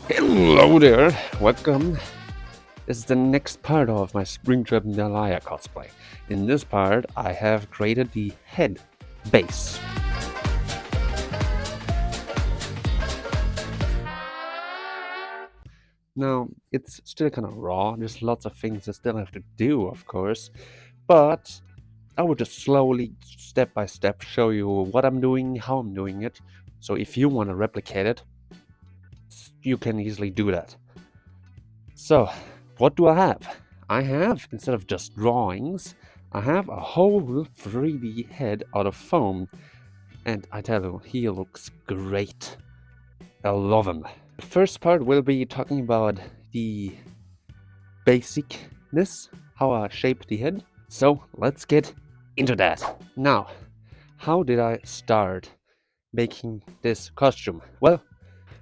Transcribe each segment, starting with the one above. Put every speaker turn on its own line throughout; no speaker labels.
Hello there, welcome. This is the next part of my Springtrap and Deliah cosplay. In this part, I have created the head base. Now, it's still kind of raw, there's lots of things I still have to do, of course, but I will just slowly, step by step, show you what I'm doing, how I'm doing it. So if you want to replicate it, you can easily do that. So, what do I have? I have, instead of just drawings, I have a whole 3D head out of foam. And I tell you, he looks great. I love him. The first part will be talking about the basicness, how I shaped the head. So, let's get into that. Now, how did I start making this costume? Well,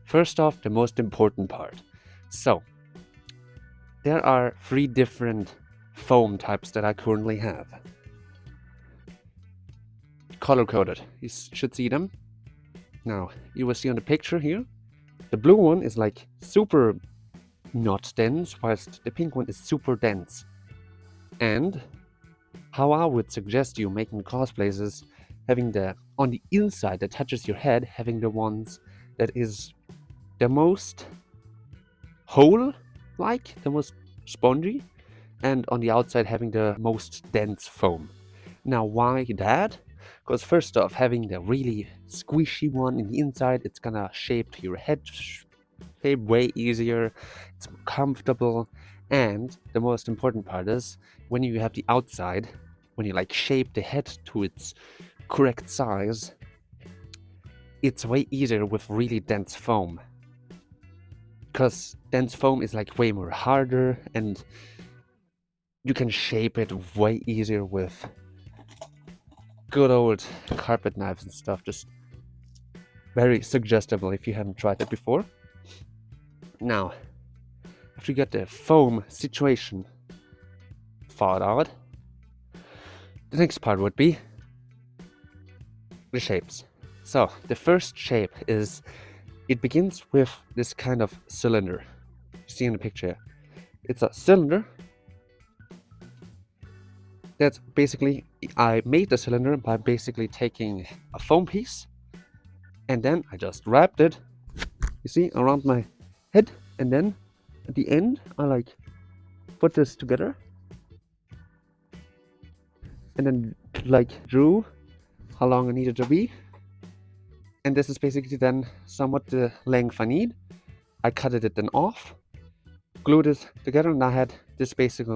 first off, the most important part. So, there are 3 different foam types that I currently have. Color coded. You should see them. Now, you will see on the picture here. The blue one is like super not dense, whilst the pink one is super dense. And how I would suggest you making cosplays is having the on the inside that touches your head, having the ones that is the most whole, like the most spongy, and on the outside having the most dense foam. Now, why that? Because first off, having the really squishy one in the inside, it's gonna shape your head shape way easier, it's more comfortable, and the most important part is when you have the outside, when you like shape the head to its correct size, it's way easier with really dense foam. Because dense foam is like way more harder and you can shape it way easier with good old carpet knives and stuff. Just very suggestible if you haven't tried it before. Now, after you get the foam situation thought out, the next part would be the shapes. So, the first shape is, it begins with this kind of cylinder. You see in the picture, it's a cylinder. That's basically, I made the cylinder by basically taking a foam piece and then I just wrapped it, you see, around my head, and then at the end I like put this together and then like drew how long I needed to be, and this is basically then somewhat the length I need. I cut it then off, glued it together, and I had this basic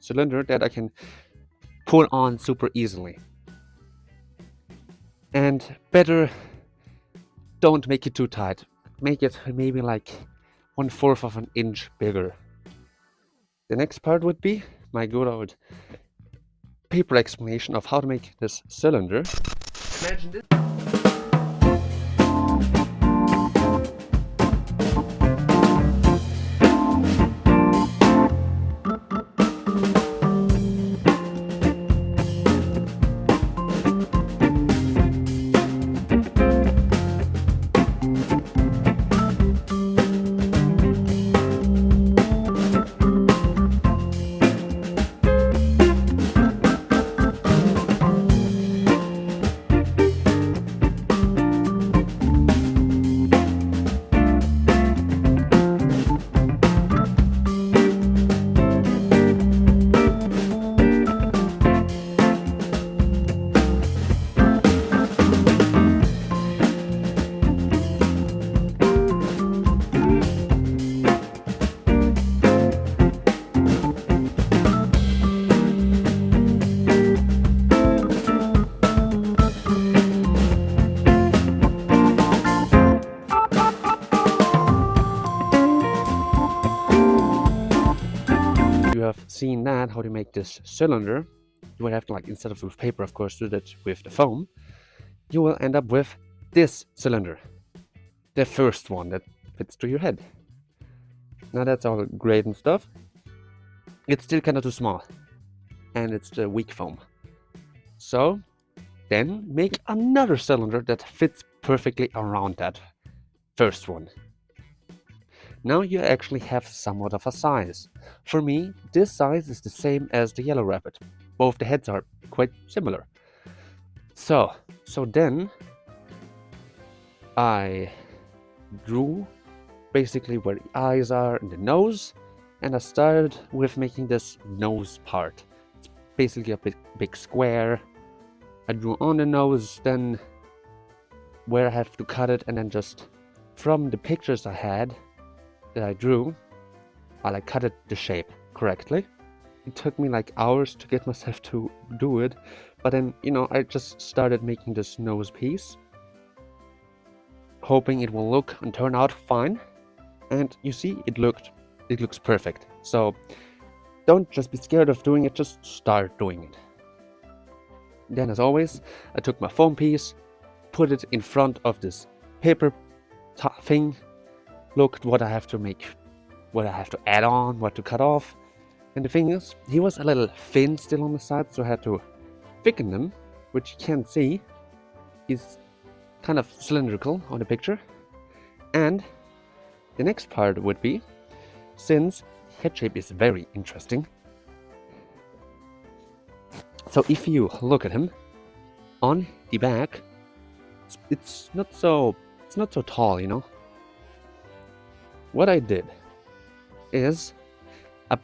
cylinder that I can pull on super easily. And better don't make it too tight, make it maybe like 1/4 of an inch bigger. The next part would be my good old paper explanation of how to make this cylinder. Imagine this. You have seen that, how to make this cylinder. You would have to, like, instead of with paper, of course, do that with the foam. You will end up with this cylinder, the first one that fits to your head. Now that's all great and stuff. It's still kind of too small, and it's the weak foam. So then make another cylinder that fits perfectly around that first one. Now you actually have somewhat of a size. For me, this size is the same as the yellow rabbit. Both the heads are quite similar. So then I drew basically where the eyes are and the nose, and I started with making this nose part. It's basically a big square. I drew on the nose, then where I have to cut it, and then just from the pictures I had that I drew, I like cut it the shape correctly. It took me like hours to get myself to do it, but then, you know, I just started making this nose piece, hoping it will look and turn out fine. And you see, it looks perfect. So don't just be scared of doing it, just start doing it. Then, as always, I took my foam piece, put it in front of this paper thing, looked what I have to make, what I have to add on, what to cut off. And the thing is, he was a little thin still on the side, so I had to thicken them, which you can see. He's kind of cylindrical on the picture. And the next part would be, since head shape is very interesting, so if you look at him on the back, it's not so tall, you know. What I did is I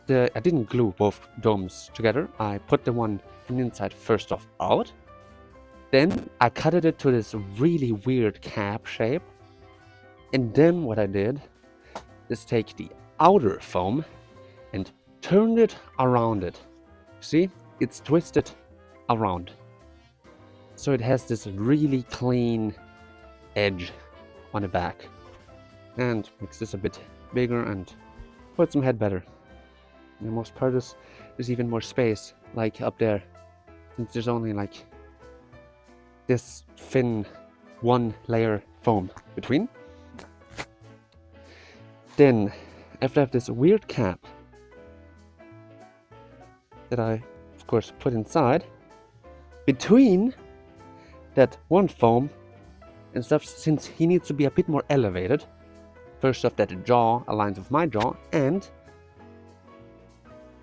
didn't glue both domes together. I put the one from the inside first off out. Then I cut it to this really weird cap shape. And then what I did is take the outer foam and turned it around it. See? It's twisted around. So it has this really clean edge on the back. And makes this a bit bigger and puts my head better. And the most part is there's even more space, like up there. Since there's only like this thin one layer foam between. Then, after I have this weird cap that I, of course, put inside, between that one foam and stuff, since he needs to be a bit more elevated, first off that the jaw aligns with my jaw, and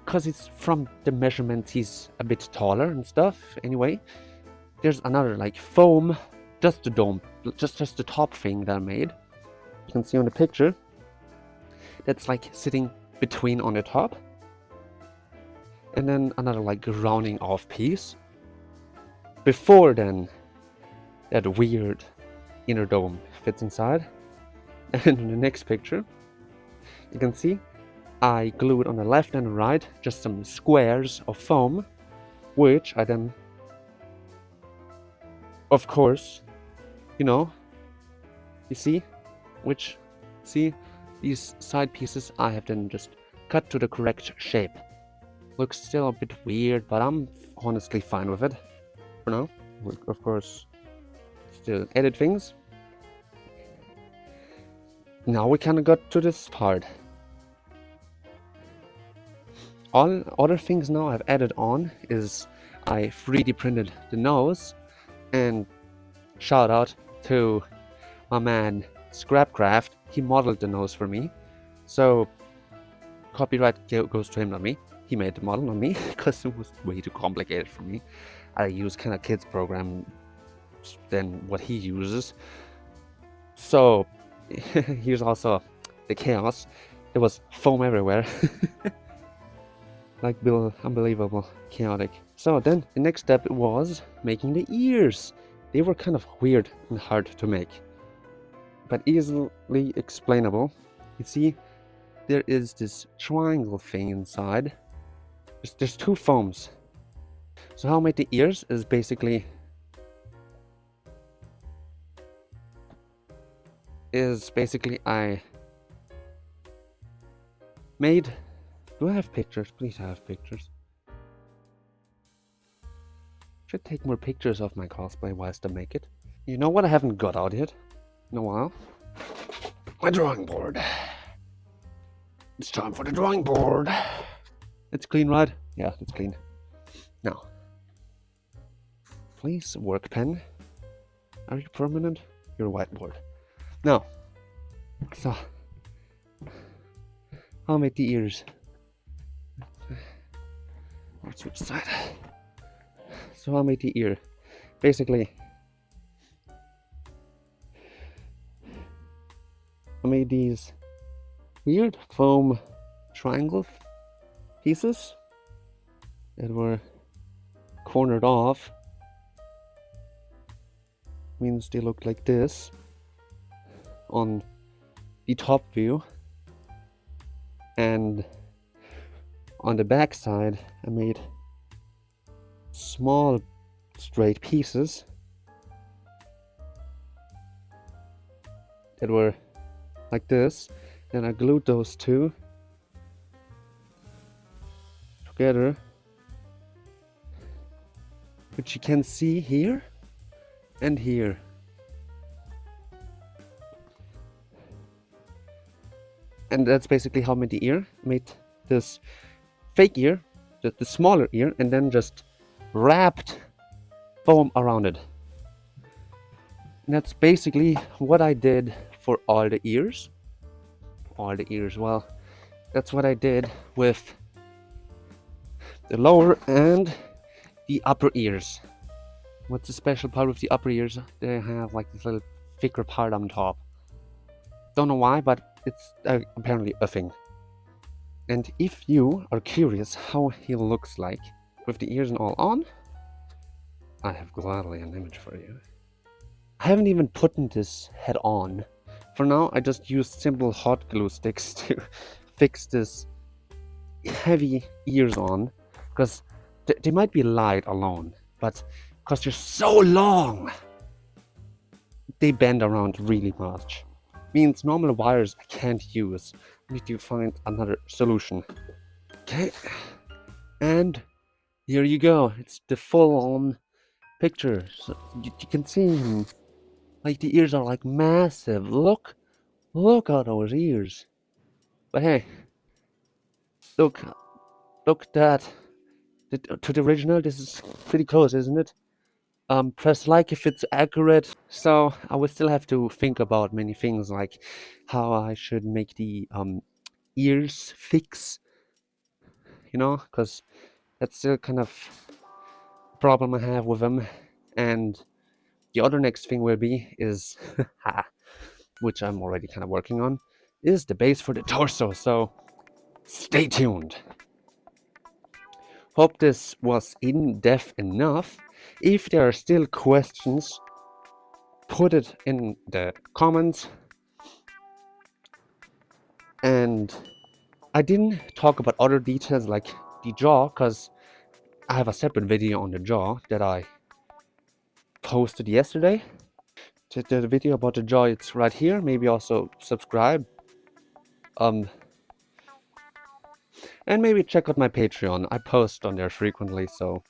because it's from the measurements he's a bit taller and stuff, anyway, there's another like foam, just the dome, just the top thing that I made. You can see on the picture, that's like sitting between on the top. And then another like rounding off piece. Before then, that weird inner dome fits inside. And in the next picture, you can see I glued on the left and the right just some squares of foam, which I then, of course, you know, you see, these side pieces I have then just cut to the correct shape. Looks still a bit weird, but I'm honestly fine with it for now. We'll, of course, still edit things. Now we kind of got to this part. All other things now I've added on is I 3D printed the nose, and shout out to my man Scrapcraft. He modeled the nose for me, so copyright goes to him, not me. He made the model, not me, because it was way too complicated for me. I use kind of kids program than what he uses. So here's also the chaos. There was foam everywhere. Like unbelievable, chaotic. So then the next step was making the ears. They were kind of weird and hard to make, but easily explainable. You see, there is this triangle thing inside. There's two foams. So how I made the ears is basically I made. Do I have pictures? Please have pictures. Should take more pictures of my cosplay whilst I make it. You know what I haven't got out yet in a while? My drawing board. It's time for the drawing board. It's clean, right? Yeah, it's clean. Now, please, work pen. Are you permanent? You're a whiteboard. Now, so how I made the ears. Let's switch side. So I made the ear. Basically, I made these weird foam triangle pieces that were cornered off. Means they look like this on the top view, and on the back side I made small straight pieces that were like this. Then I glued those two together, which you can see here and here. And that's basically how I made the ear. I made this fake ear, the smaller ear, and then just wrapped foam around it. And that's basically what I did for all the ears. Well, that's what I did with the lower and the upper ears. What's the special part with the upper ears? They have like this little thicker part on top. Don't know why, but it's apparently a thing. And if you are curious how he looks like with the ears and all on, I have gladly an image for you. I haven't even put this head on. For now, I just used simple hot glue sticks to fix this heavy ears on, because they might be light alone, but because they're so long, they bend around really much. Means normal wires I can't use. I need to find another solution. Okay, and here you go. It's the full-on picture. So you can see him. Like the ears are like massive. Look at those ears. But hey, look that. To the original, this is pretty close, isn't it? Press like if it's accurate. So I would still have to think about many things, like how I should make the ears fix, because that's still kind of a problem I have with them. And the other next thing will be is, which I'm already kind of working on, is the base for the torso. So stay tuned. Hope this was in-depth enough. If there are still questions, put it in the comments. And I didn't talk about other details like the jaw, because I have a separate video on the jaw that I posted yesterday. The video about the jaw, it's right here. Maybe also subscribe. And maybe check out my Patreon. I post on there frequently, so